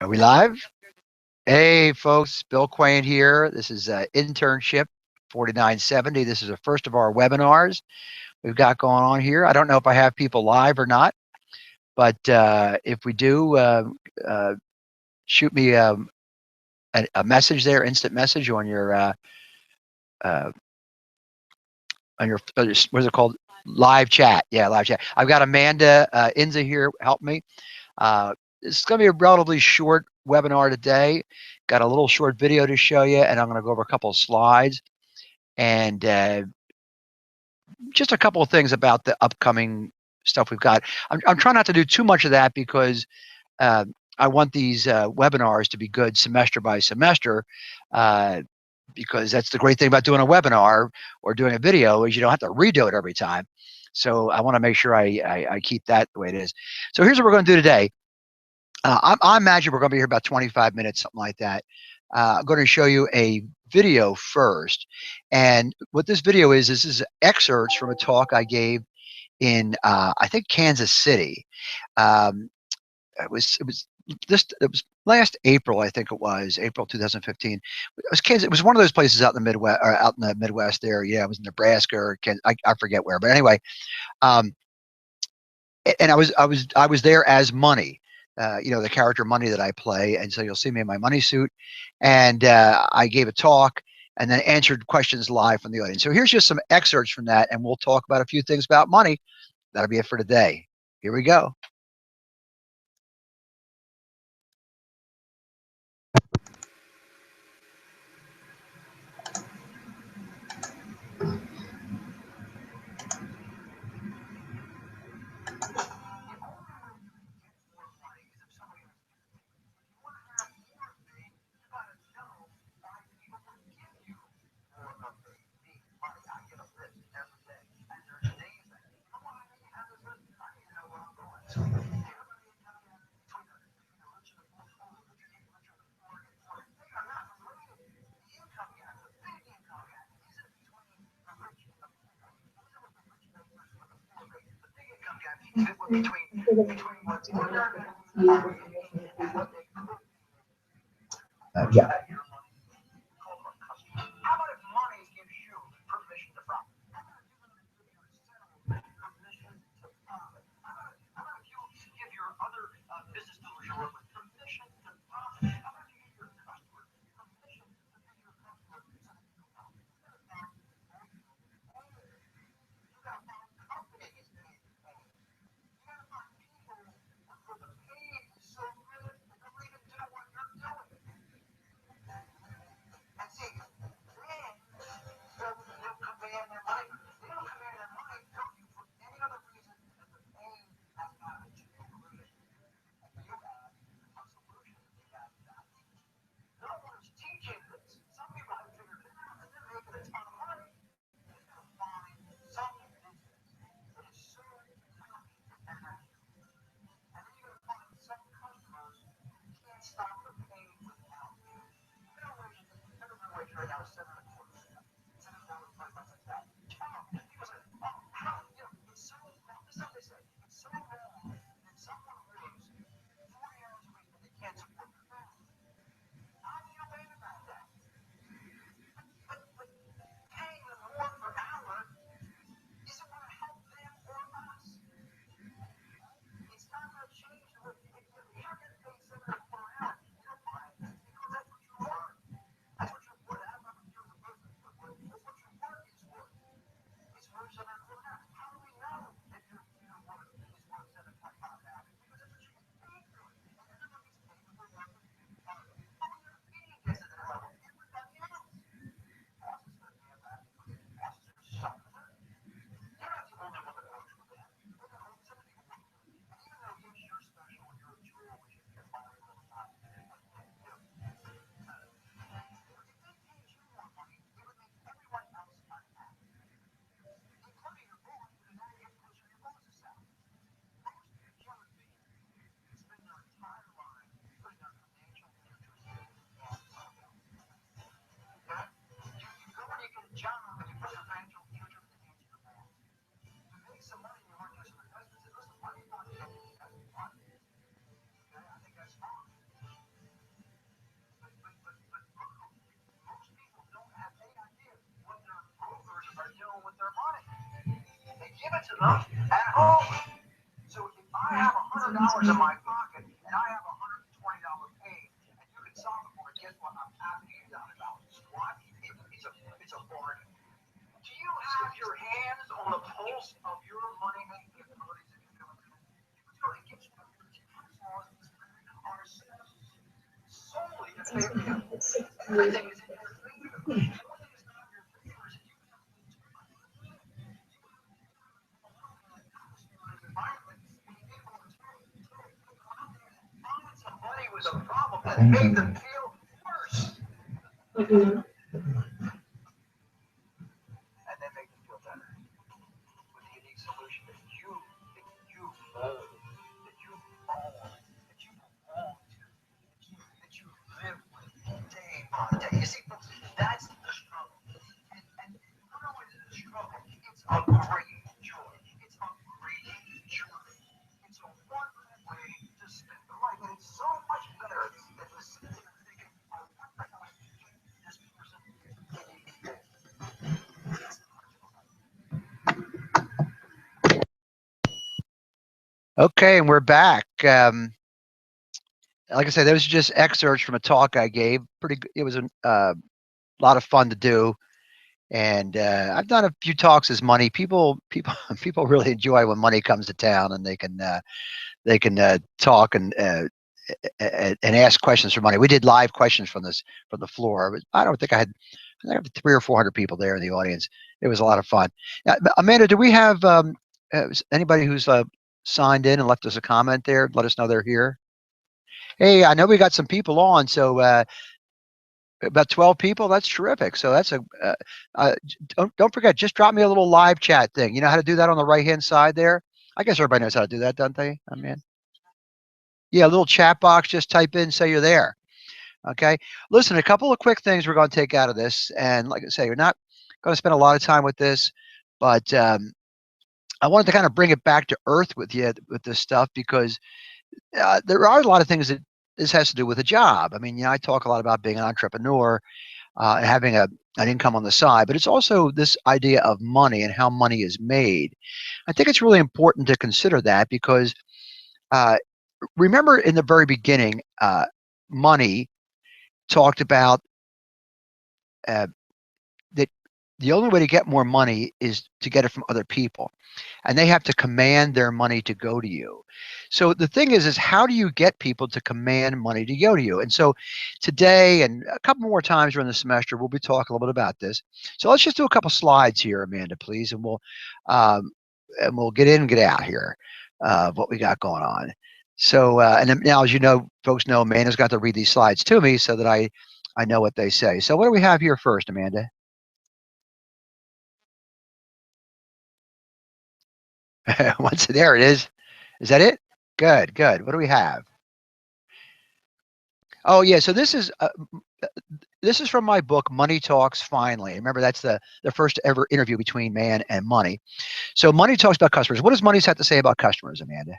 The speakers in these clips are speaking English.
Are we live? Hey, folks, Bill Quain here. This is Internship 4970. This is the first of our webinars we've got going on here. I don't know if I have people live or not, but if we do, shoot me a message there, instant message uh, on your what is it called? Live chat. Yeah, live chat. I've got Amanda Inza here. Help me. This is going to be a relatively short webinar today. Got a little short video to show you, and I'm going to go over a couple of slides and just a couple of things about the upcoming stuff we've got. I'm trying not to do too much of that because uh, I want these webinars to be good semester by semester, because that's the great thing about doing a webinar or doing a video is you don't have to redo it every time. So I want to make sure I keep that the way it is. So here's what we're going to do today. I imagine we're going to be here about 25 minutes, something like that. I'm going to show you a video first. And what this video is this is excerpts from a talk I gave in, I think, Kansas City. Um, it was last April, I think it was April 2015. It was Kansas. It was one of those places out in the Midwest, or out in the Midwest there. Yeah, it was Nebraska or Kansas, I forget where. But anyway, um, and I was there as Money, the character Money that I play, and so you'll see me in my Money suit, and I gave a talk and then answered questions live from the audience. So here's just some excerpts from that, and we'll talk about a few things about money. That'll be it for today. Here we go. Yeah. give it to them at home. So if I have $100 in my pocket and I have $120 paid, and you can solve it for me, guess what? I'm happy you got $1. Why? It's a bargain. Do you have your hands on the pulse of your money making abilities if you feel it? It's going to get you are solely to pay for you. Everything is in your favor. The only thing is not in your favor is if you have money was a problem that made them feel worse. And then make them feel better with the unique solution that you own, that you own, that you belong to, that you live with day by day. You see, folks, that's the struggle. And not only is it a struggle, it's a great joy. It's a great journey. It's a wonderful way to spend the life. And it's so much better than the sitting there thinking, oh, what the hell is this person? Okay, and we're back. Like I said, those are just excerpts from a talk I gave. It was a lot of fun to do, and I've done a few talks as money. People really enjoy when money comes to town, and they can talk and ask questions for money. We did live questions from the floor. I don't think I had 300 or 400 people there in the audience. It was a lot of fun. Amanda, do we have anybody who's signed in and left us a comment there? Let us know they're here. Hey, I know we got some people on, so about 12 people. That's terrific. So that's don't forget, just drop me a little live chat thing. You know how to do that on the right-hand side there? I guess everybody knows how to do that, don't they? I mean, yeah, a little chat box, just type in, say you're there. Okay. Listen, a couple of quick things we're going to take out of this. And like I say, we're not going to spend a lot of time with this, but I wanted to kind of bring it back to earth with you with this stuff because there are a lot of things that this has to do with a job. I mean, I talk a lot about being an entrepreneur and having an income on the side, but it's also this idea of money and how money is made. I think it's really important to consider that because remember in the very beginning, money talked about that the only way to get more money is to get it from other people, and they have to command their money to go to you. So the thing is how do you get people to command money to go to you? And so today and a couple more times during the semester, we'll be talking a little bit about this. So let's just do a couple slides here, Amanda, please, and we'll get in and get out here of what we got going on. So and then now, as you know, folks know, Amanda's got to read these slides to me so that I know what they say. So what do we have here first, Amanda? Once there it is. Is that it? Good, good. What do we have? Oh yeah, so this is from my book, Money Talks Finally. Remember, that's the first ever interview between man and money. So money talks about customers. What does money have to say about customers, Amanda?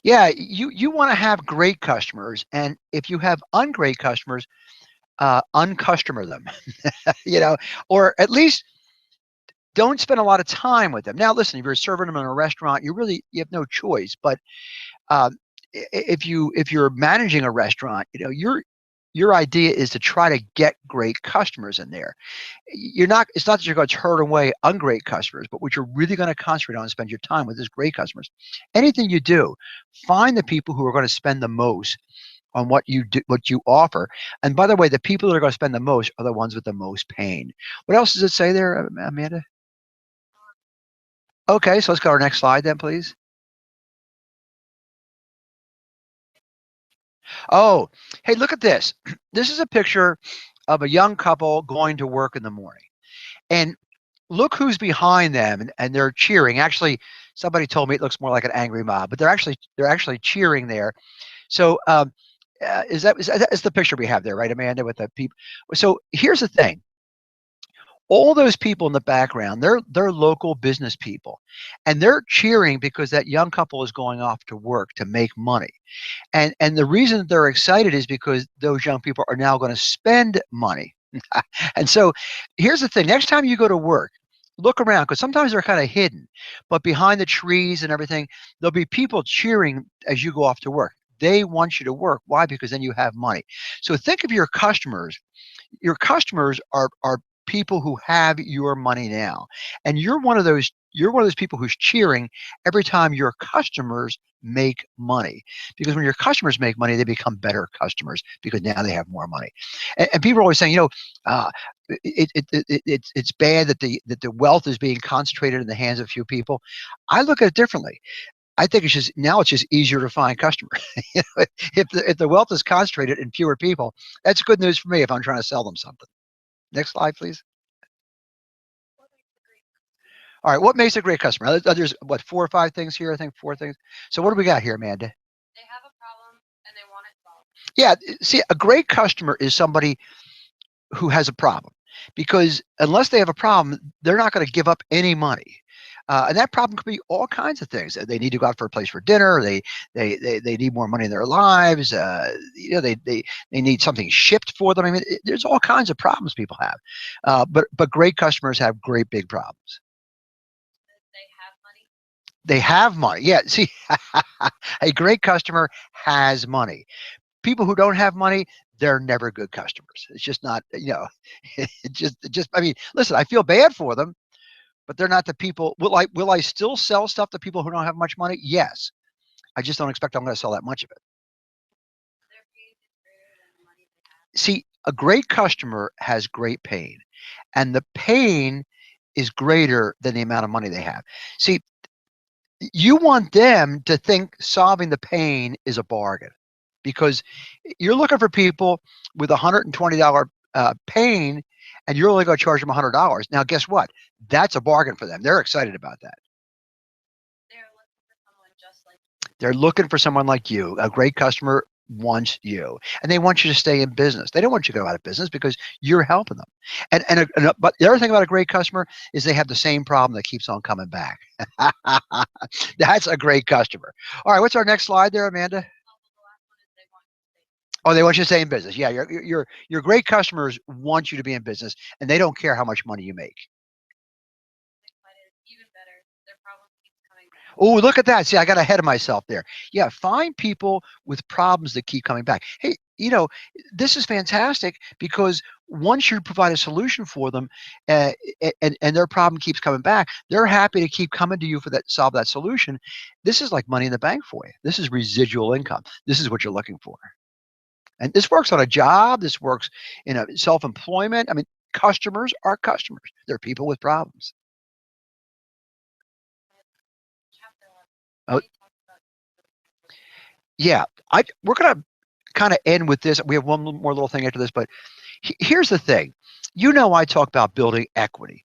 Yeah, you want to have great customers, and if you have ungreat customers, uncustomer them, or at least don't spend a lot of time with them. Now, listen, if you're serving them in a restaurant, you have no choice. But if you're managing a restaurant, your idea is to try to get great customers in there. It's not that you're going to turn away ungreat customers, but what you're really going to concentrate on and spend your time with is great customers. Anything you do, find the people who are going to spend the most on what you do, what you offer. And by the way, the people that are going to spend the most are the ones with the most pain. What else does it say there, Amanda? Okay, so let's go to our next slide then, please. Oh, hey, look at this. This is a picture of a young couple going to work in the morning. And look who's behind them, and they're cheering. Actually, somebody told me it looks more like an angry mob, but they're actually cheering there. So is that's the picture we have there, right, Amanda, with the people? So here's the thing. All those people in the background, they're local business people, and they're cheering because that young couple is going off to work to make money. And the reason that they're excited is because those young people are now going to spend money. And so here's the thing. Next time you go to work, Look around, because sometimes they're kind of hidden, but behind the trees and everything, there'll be people cheering as you go off to work. They want you to work. Why? Because then you have money. So think of your customers. Your customers are people who have your money now, and you're one of those people who's cheering every time your customers make money, because when your customers make money, they become better customers because now they have more money. And people are always saying, uh, it's bad that the wealth is being concentrated in the hands of a few people. I look at it differently. I think it's just easier to find customers. If the wealth is concentrated in fewer people, that's good news for me if I'm trying to sell them something. Next slide, please. All right, what makes a great customer? There's what, 4 or 5 things here. I think 4 things. So what do we got here, Amanda? Yeah, see, a great customer is somebody who has a problem, because unless they have a problem, they're not going to give up any money. And that problem could be all kinds of things. They need to go out for a place for dinner. They need more money in their lives. They need something shipped for them. I mean, there's all kinds of problems people have. But great customers have great big problems. They have money. Yeah. See, a great customer has money. People who don't have money, they're never good customers. It's just not. It just. I mean, listen, I feel bad for them, but they're not the people. Will I still sell stuff to people who don't have much money? Yes. I just don't expect I'm going to sell that much of it. See, a great customer has great pain, and the pain is greater than the amount of money they have. See, you want them to think solving the pain is a bargain, because you're looking for people with $120 pain, and you're only going to charge them $100. Now, guess what? That's a bargain for them. They're excited about that. They're looking for someone like you. A great customer wants you, and they want you to stay in business. They don't want you to go out of business because you're helping them. But the other thing about a great customer is they have the same problem that keeps on coming back. That's a great customer. All right, what's our next slide there, Amanda? Oh, they want you to stay in business. Yeah, your great customers want you to be in business, and they don't care how much money you make. Oh, look at that. See, I got ahead of myself there. Yeah, find people with problems that keep coming back. Hey, this is fantastic, because once you provide a solution for them, uh, and their problem keeps coming back, they're happy to keep coming to you for that, solve that solution. This is like money in the bank for you. This is residual income. This is what you're looking for. And this works on a job. This works in a self-employment. I mean, customers are customers. They're people with problems. Oh, yeah. We're gonna kind of end with this. We have one more little thing after this, but here's the thing. I talk about building equity.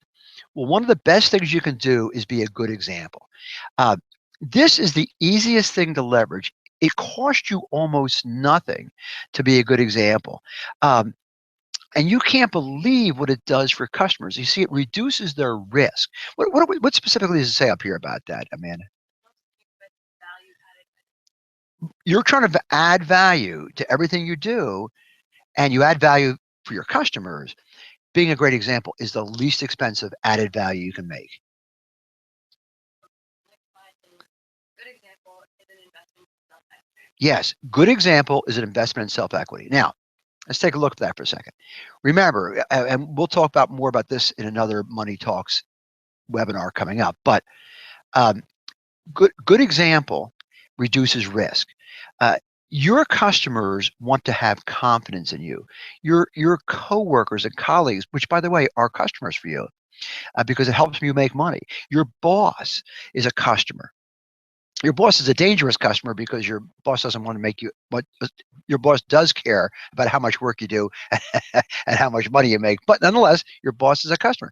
Well, one of the best things you can do is be a good example. Uh, this is the easiest thing to leverage. It costs you almost nothing to be a good example. Um, and you can't believe what it does for customers. You see, it reduces their risk. What specifically does it say up here about that, Amanda? You're trying to add value to everything you do, and you add value for your customers. Being a great example is the least expensive added value you can make. Yes, good example is an investment in self equity. Now, let's take a look at that for a second. Remember, and we'll talk about more about this in another Money Talks webinar coming up, but um, good example reduces risk. Uh, your customers want to have confidence in you. Your coworkers and colleagues, which by the way are customers for you, because it helps you make money. Your boss is a customer. Your boss is a dangerous customer, because your boss doesn't want to make you, but your boss does care about how much work you do and how much money you make, but nonetheless your boss is a customer.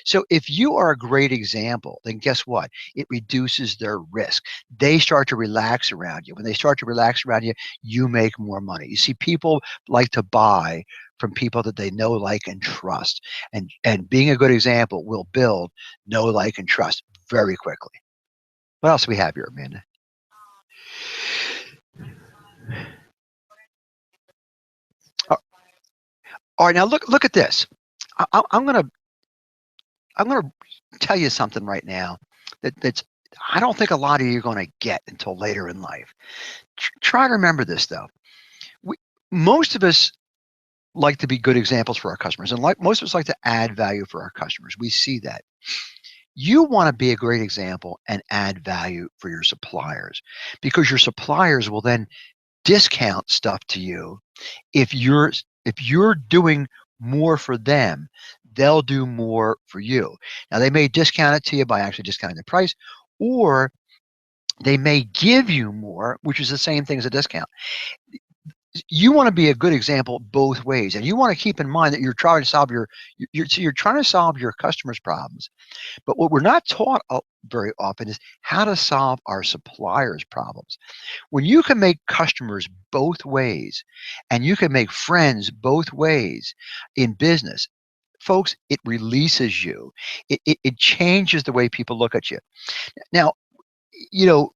So if you are a great example, then guess what? It reduces their risk. They start to relax around you. When they start to relax around you, you make more money. You see, people like to buy from people that they know, like, and trust, and being a good example will build know, like, and trust very quickly. What else do we have here, Amanda? Uh, All right, now look at this. I'm going to I'm going to tell you something right now that's I don't think a lot of you are going to get until later in life. Try to remember this though. We, most of us like to be good examples for our customers, and like most of us like to add value for our customers. We see that. You want to be a great example and add value for your suppliers, because your suppliers will then discount stuff to you. If you're doing more for them, they'll do more for you. Now they may discount it to you by actually discounting the price, or they may give you more, which is the same thing as a discount. You want to be a good example both ways, and you want to keep in mind that you're trying to solve you're trying to solve your customers' problems. But what we're not taught very often is how to solve our suppliers' problems. When you can make customers both ways, and you can make friends both ways in business, folks, it releases you. It changes the way people look at you. Now, you know,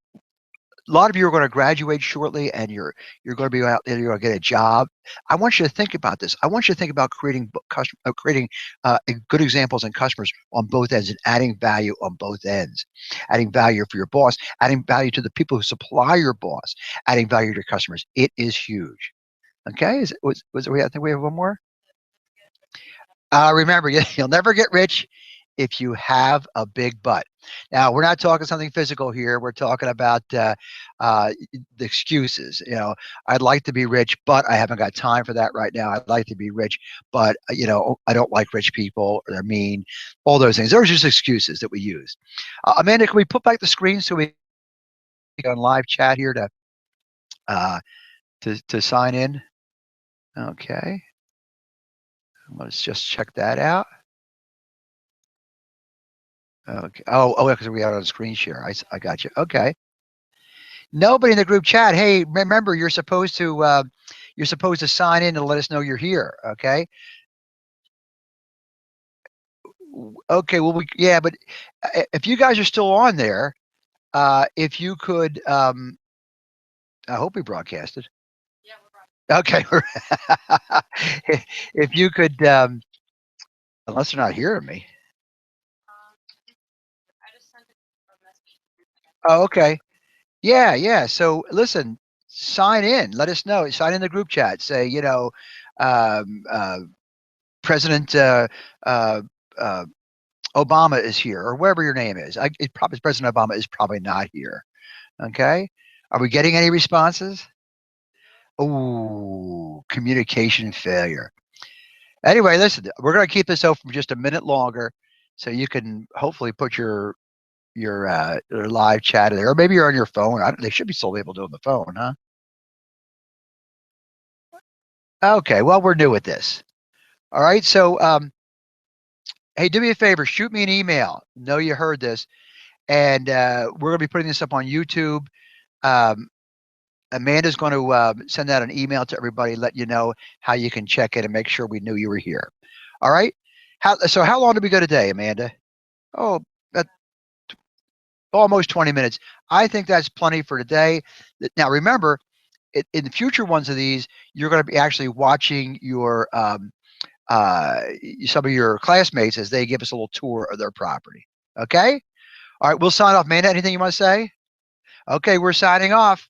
a lot of you are going to graduate shortly, and you're going to be out there. You're going to get a job. I want you to think about this. I want you to think about creating good examples and customers on both ends, and adding value on both ends. Adding value for your boss, adding value to the people who supply your boss, adding value to your customers. It is huge. Okay, I think we have one more. Remember, you'll never get rich if you have a big butt. Now, we're not talking something physical here. We're talking about the excuses. I'd like to be rich, but I haven't got time for that right now. I'd like to be rich, but I don't like rich people. Or they're mean. All those things. Those are just excuses that we use. Amanda, can we put back the screen so we can on live chat here uh, to sign in? Okay. Let's just check that out. Okay. Oh, because we are on screen share. I got you. Okay. Nobody in the group chat. Hey, remember you're supposed to sign in and let us know you're here. Okay. Okay. Well, yeah, but if you guys are still on there, if you could, I hope we broadcasted. Okay. If you could, unless they're not hearing me. Oh, okay. Yeah, yeah. So listen, sign in. Let us know. Sign in the group chat. Say, um, uh, President uh, uh, Obama is here, or wherever your name is. Probably President Obama is probably not here. Okay. Are we getting any responses? Oh, communication failure. Anyway, listen, we're going to keep this open for just a minute longer, so you can hopefully put your live chat in there, or maybe you're on your phone. They should be still able to do it on the phone, huh? Okay, well, we're new at this. All right, so hey, do me a favor, shoot me an email. Know you heard this, and we're going to be putting this up on YouTube. Um, Amanda's going to send out an email to everybody, let you know how you can check it and make sure we knew you were here. All right. So how long did we go today, Amanda? Oh, almost 20 minutes. I think that's plenty for today. Now, remember, in the future ones of these, you're going to be actually watching your some of your classmates as they give us a little tour of their property. Okay. All right. We'll sign off. Amanda, anything you want to say? Okay. We're signing off.